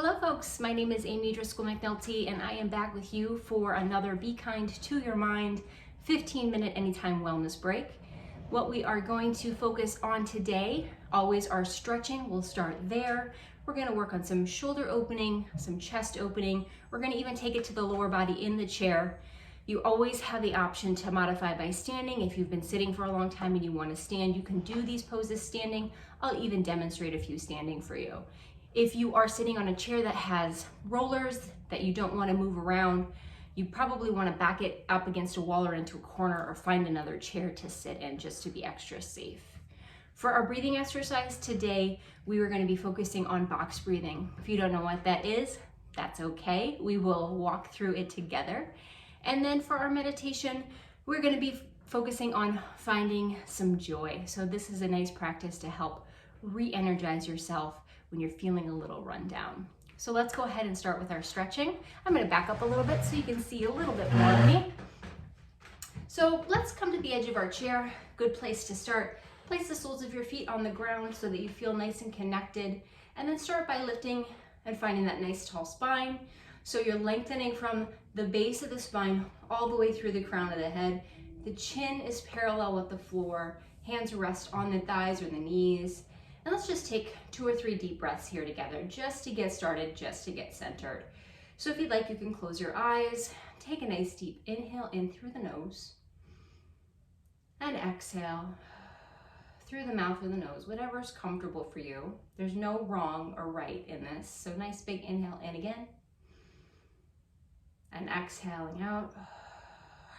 Hello folks, my name is Amy Driscoll McNulty and I am back with you for another Be Kind to Your Mind 15-minute anytime wellness break. What we are going to focus on today, always our stretching, we'll start there. We're going to work on some shoulder opening, some chest opening. We're going to even take it to the lower body in the chair. You always have the option to modify by standing. If you've been sitting for a long time and you want to stand, you can do these poses standing. I'll even demonstrate a few standing for you. If you are sitting on a chair that has rollers that you don't want to move around, you probably want to back it up against a wall or into a corner or find another chair to sit in just to be extra safe. For our breathing exercise today, we are going to be focusing on box breathing. If you don't know what that is, that's okay. We will walk through it together. And then for our meditation, we're going to be focusing on finding some joy. So this is a nice practice to help re-energize yourself when you're feeling a little run down. So let's go ahead and start with our stretching. I'm going to back up a little bit so you can see a little bit more of me. So let's come to the edge of our chair. Good place to start. Place the soles of your feet on the ground so that you feel nice and connected. And then start by lifting and finding that nice tall spine. So you're lengthening from the base of the spine all the way through the crown of the head. The chin is parallel with the floor. Hands rest on the thighs or the knees. And let's just take 2 or 3 deep breaths here together just to get started, just to get centered. So if you'd like, you can close your eyes. Take a nice deep inhale in through the nose. And exhale through the mouth or the nose, whatever's comfortable for you. There's no wrong or right in this. So nice big inhale in again. And exhaling out.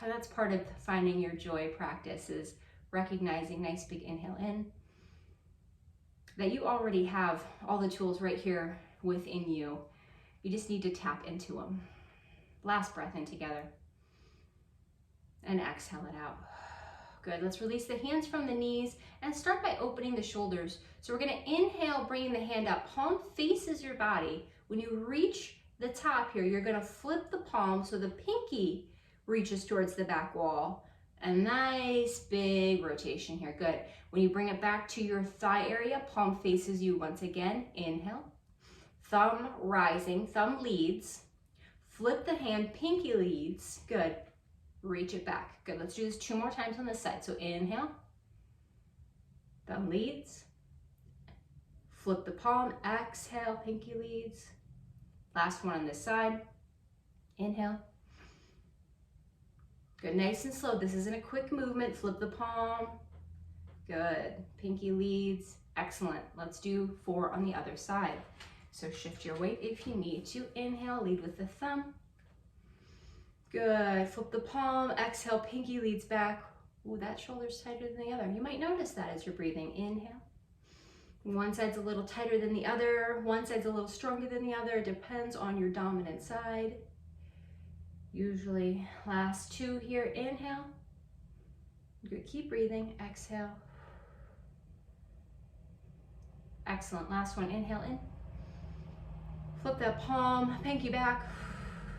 And that's part of finding your joy practice, is recognizing nice big inhale in. That you already have all the tools right here within you. You just need to tap into them. Last breath in together. And exhale it out. Good, let's release the hands from the knees and start by opening the shoulders. So we're gonna inhale, bringing the hand up. Palm faces your body. When you reach the top here, you're gonna flip the palm so the pinky reaches towards the back wall. A nice big rotation here, good. When you bring it back to your thigh area, palm faces you once again. Inhale, thumb rising, thumb leads. Flip the hand, pinky leads, good. Reach it back, good. Let's do this 2 more times on this side. So inhale, thumb leads. Flip the palm, exhale, pinky leads. Last one on this side, inhale. Good, nice and slow. This isn't a quick movement. Flip the palm. Good, pinky leads. Excellent. Let's do 4 on the other side. So shift your weight if you need to. Inhale, lead with the thumb. Good, flip the palm. Exhale, pinky leads back. Ooh, that shoulder's tighter than the other. You might notice that as you're breathing. Inhale. One side's a little tighter than the other. One side's a little stronger than the other. Depends on your dominant side. Usually last 2 here. Inhale. Good, keep breathing. Exhale. Excellent, last one. Inhale in. Flip that palm, pinky back.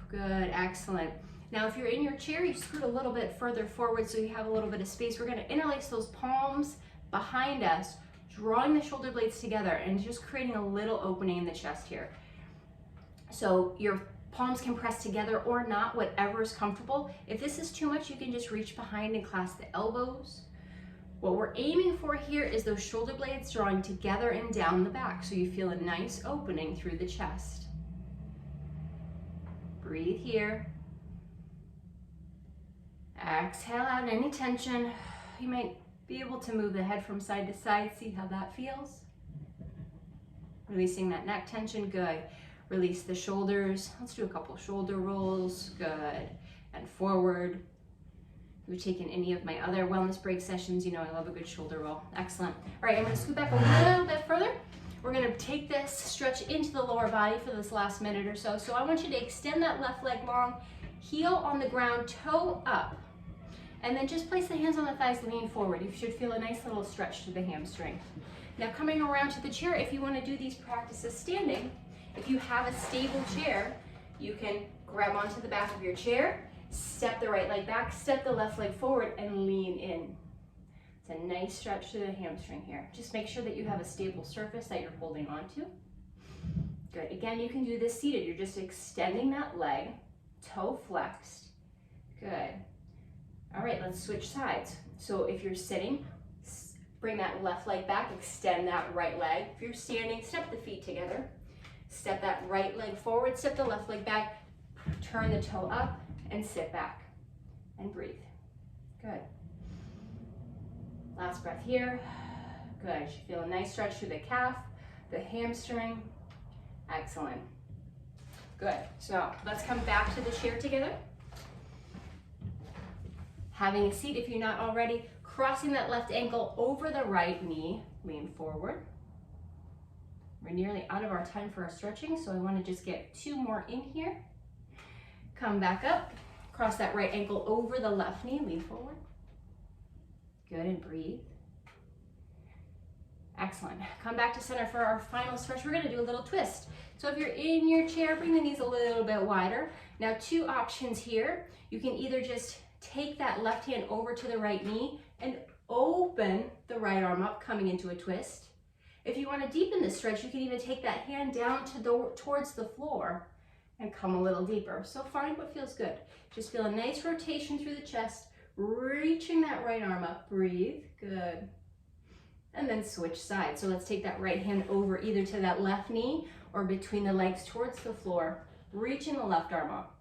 Good, excellent. Now if you're in your chair, you scoot a little bit further forward so you have a little bit of space. We're gonna interlace those palms behind us, drawing the shoulder blades together and just creating a little opening in the chest here. So your palms can press together or not, whatever is comfortable. If this is too much, you can just reach behind and clasp the elbows. What we're aiming for here is those shoulder blades drawing together and down the back, so you feel a nice opening through the chest. Breathe here. Exhale out any tension. You might be able to move the head from side to side, see how that feels. Releasing that neck tension, good. Release the shoulders. Let's do a couple shoulder rolls, good. And forward. If you've taken any of my other wellness break sessions, you know I love a good shoulder roll. Excellent. All right, I'm gonna scoot back a little bit further. We're gonna take this stretch into the lower body for this last minute or so. So I want you to extend that left leg long, heel on the ground, toe up. And then just place the hands on the thighs, lean forward. You should feel a nice little stretch to the hamstring. Now coming around to the chair, if you wanna do these practices standing, if you have a stable chair, you can grab onto the back of your chair, step the right leg back, step the left leg forward, and lean in. It's a nice stretch to the hamstring here. Just make sure that you have a stable surface that you're holding onto. Good. Good. Again, you can do this seated. You're just extending that leg, toe flexed. Good. All right, let's switch sides. So if you're sitting, bring that left leg back, extend that right leg. If you're standing, step the feet together. Step that right leg forward, step the left leg back, turn the toe up and sit back and breathe. Good. Last breath here. Good. You feel a nice stretch through the calf, the hamstring. Excellent. Good. So let's come back to the chair together. Having a seat if you're not already, crossing that left ankle over the right knee, lean forward. We're nearly out of our time for our stretching, so I want to just get 2 more in here. Come back up, cross that right ankle over the left knee, lean forward. Good, and breathe. Excellent. Come back to center for our final stretch. We're going to do a little twist. So if you're in your chair, bring the knees a little bit wider. Now 2 options here. You can either just take that left hand over to the right knee and open the right arm up, coming into a twist. If you want to deepen the stretch, you can even take that hand down towards the floor and come a little deeper. So find what feels good. Just feel a nice rotation through the chest, reaching that right arm up. Breathe. Good. And then switch sides. So let's take that right hand over either to that left knee or between the legs towards the floor, reaching the left arm up,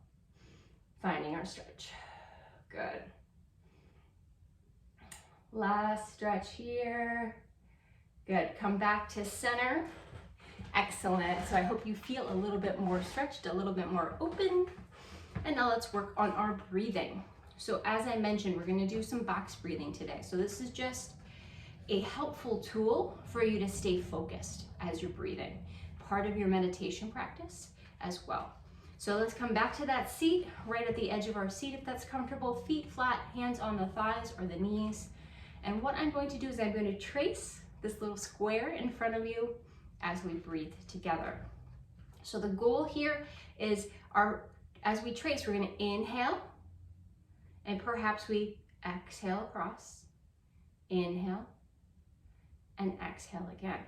finding our stretch. Good. Last stretch here. Good. Come back to center. Excellent. So I hope you feel a little bit more stretched, a little bit more open. And now let's work on our breathing. So as I mentioned, we're going to do some box breathing today. So this is just a helpful tool for you to stay focused as you're breathing. Part of your meditation practice as well. So let's come back to that seat, right at the edge of our seat if that's comfortable. Feet flat, hands on the thighs or the knees. And what I'm going to do is I'm going to trace this little square in front of you as we breathe together. So the goal here is as we trace, we're going to inhale and perhaps we exhale across. Inhale and exhale again.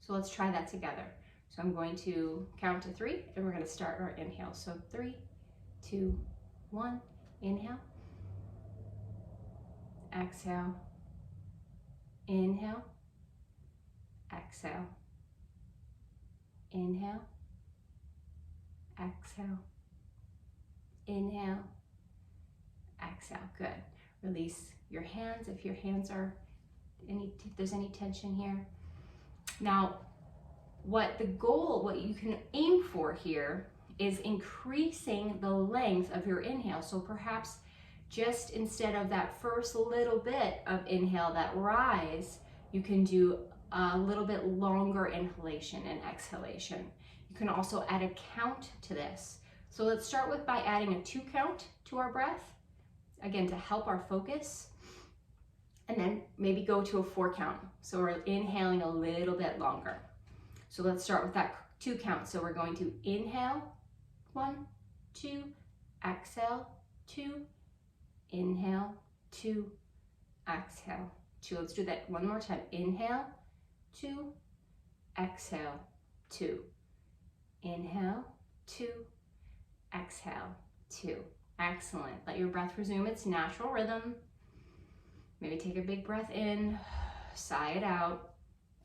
So let's try that together. So I'm going to count to 3 and we're going to start our inhale. So 3, 2, 1, inhale, exhale, inhale, exhale, inhale, exhale, inhale, exhale. Good. Release your hands if your hands are if there's any tension here. Now, what you can aim for here is increasing the length of your inhale. So perhaps just instead of that first little bit of inhale, that rise, you can do a little bit longer inhalation and exhalation. You can also add a count to this. So let's start by adding a 2 count to our breath, again, to help our focus. And then maybe go to a 4 count. So we're inhaling a little bit longer. So let's start with that 2 count. So we're going to inhale, 1, 2, exhale, 2, inhale, 2, exhale, 2. Let's do that one more time. Inhale, 2, exhale, 2. Inhale, 2, exhale, 2. Excellent. Let your breath resume its natural rhythm. Maybe take a big breath in, sigh it out.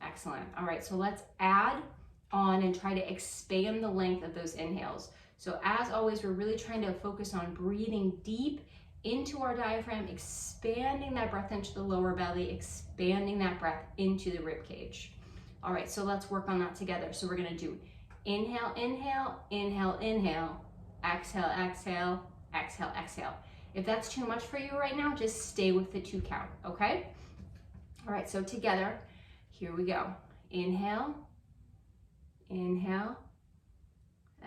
Excellent. All right, so let's add on and try to expand the length of those inhales. So as always, we're really trying to focus on breathing deep into our diaphragm, expanding that breath into the lower belly, expanding that breath into the rib cage. All right, so let's work on that together. So we're gonna do inhale, inhale, inhale, inhale, exhale, exhale, exhale, exhale. If that's too much for you right now, just stay with the 2 count, okay? All right, so together, here we go. Inhale, inhale,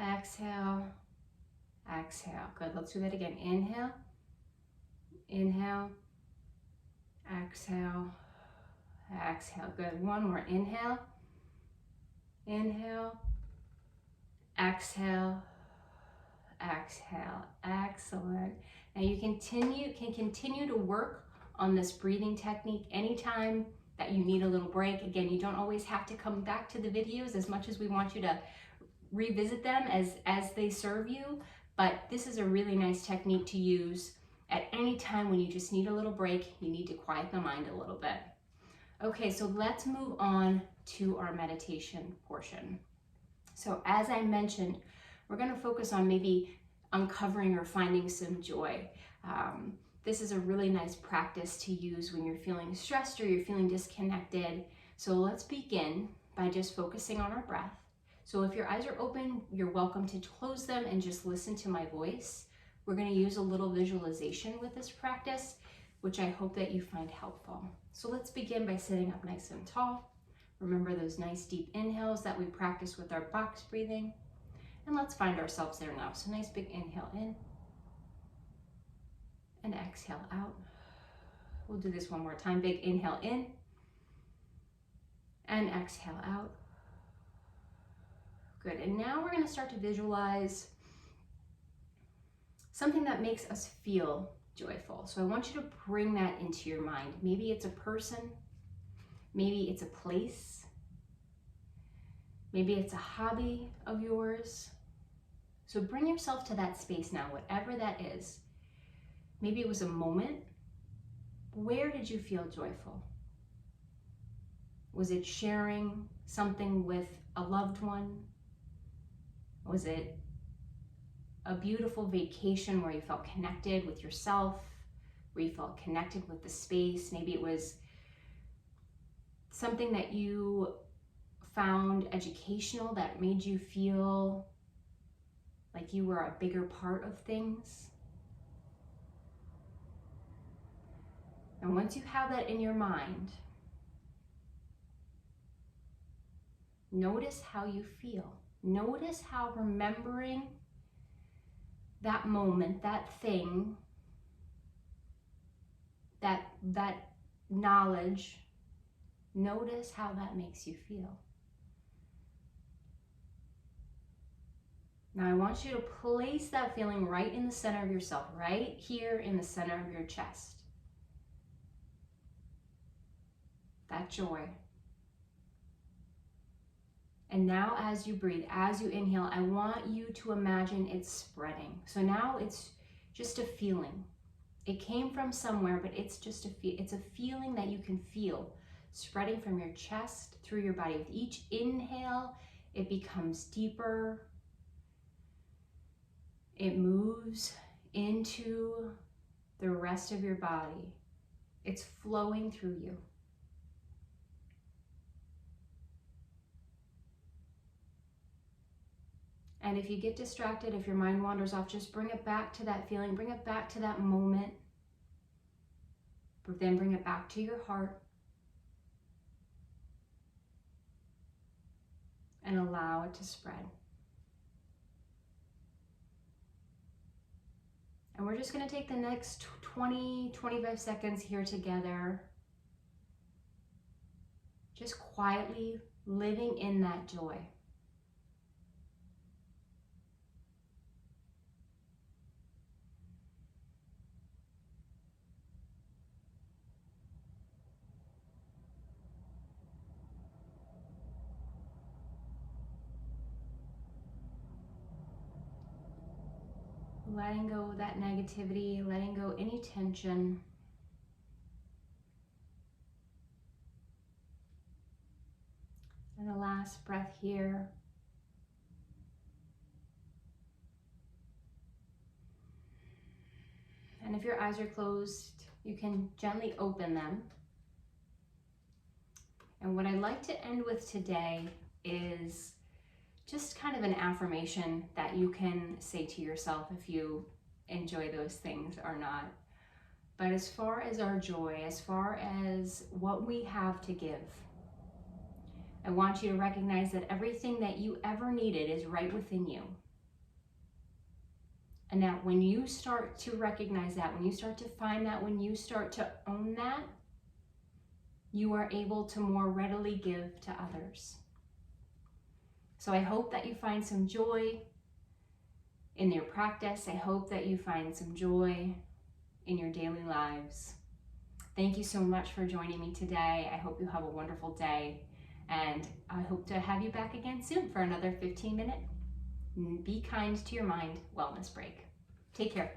exhale, exhale. Good, let's do that again. Inhale, inhale, exhale, exhale. Good, one more. Inhale, inhale, exhale, exhale. Excellent. Now you can continue to work on this breathing technique anytime that you need a little break. Again, you don't always have to come back to the videos as much as we want you to revisit them as they serve you, but this is a really nice technique to use at any time when you just need a little break, you need to quiet the mind a little bit. Okay, so let's move on to our meditation portion. So as I mentioned, we're going to focus on maybe uncovering or finding some joy. This is a really nice practice to use when you're feeling stressed or you're feeling disconnected. So let's begin by just focusing on our breath. So if your eyes are open, you're welcome to close them and just listen to my voice. We're going to use a little visualization with this practice, which I hope that you find helpful. So let's begin by sitting up nice and tall. Remember those nice deep inhales that we practice with our box breathing. And let's find ourselves there now. So nice big inhale in and exhale out. We'll do this one more time. Big inhale in and exhale out. Good. And now we're going to start to visualize something that makes us feel joyful. So I want you to bring that into your mind. Maybe it's a person, maybe it's a place, maybe it's a hobby of yours. So bring yourself to that space now, whatever that is. Maybe it was a moment. Where did you feel joyful? Was it sharing something with a loved one? Was it a beautiful vacation where you felt connected with yourself, where you felt connected with the space? Maybe it was something that you found educational that made you feel like you were a bigger part of things. And once you have that in your mind, notice how you feel. Notice how remembering that moment, that thing, that knowledge, notice how that makes you feel. Now I want you to place that feeling right in the center of yourself, right here in the center of your chest. That joy. And now as you breathe, as you inhale, I want you to imagine it's spreading. So now it's just a feeling. It came from somewhere, but it's just it's a feeling that you can feel spreading from your chest through your body. With each inhale, it becomes deeper. It moves into the rest of your body. It's flowing through you. And if you get distracted, if your mind wanders off, just bring it back to that feeling, bring it back to that moment, but then bring it back to your heart and allow it to spread. And we're just going to take the next 20-25 seconds here together, just quietly living in that joy. Letting go of that negativity, letting go any tension. And the last breath here. And if your eyes are closed, you can gently open them. And what I'd like to end with today is just kind of an affirmation that you can say to yourself if you enjoy those things or not. But as far as our joy, as far as what we have to give, I want you to recognize that everything that you ever needed is right within you. And that when you start to recognize that, when you start to find that, when you start to own that, you are able to more readily give to others. So I hope that you find some joy in your practice. I hope that you find some joy in your daily lives. Thank you so much for joining me today. I hope you have a wonderful day, and I hope to have you back again soon for another 15-minute Be Kind to Your Mind wellness break. Take care.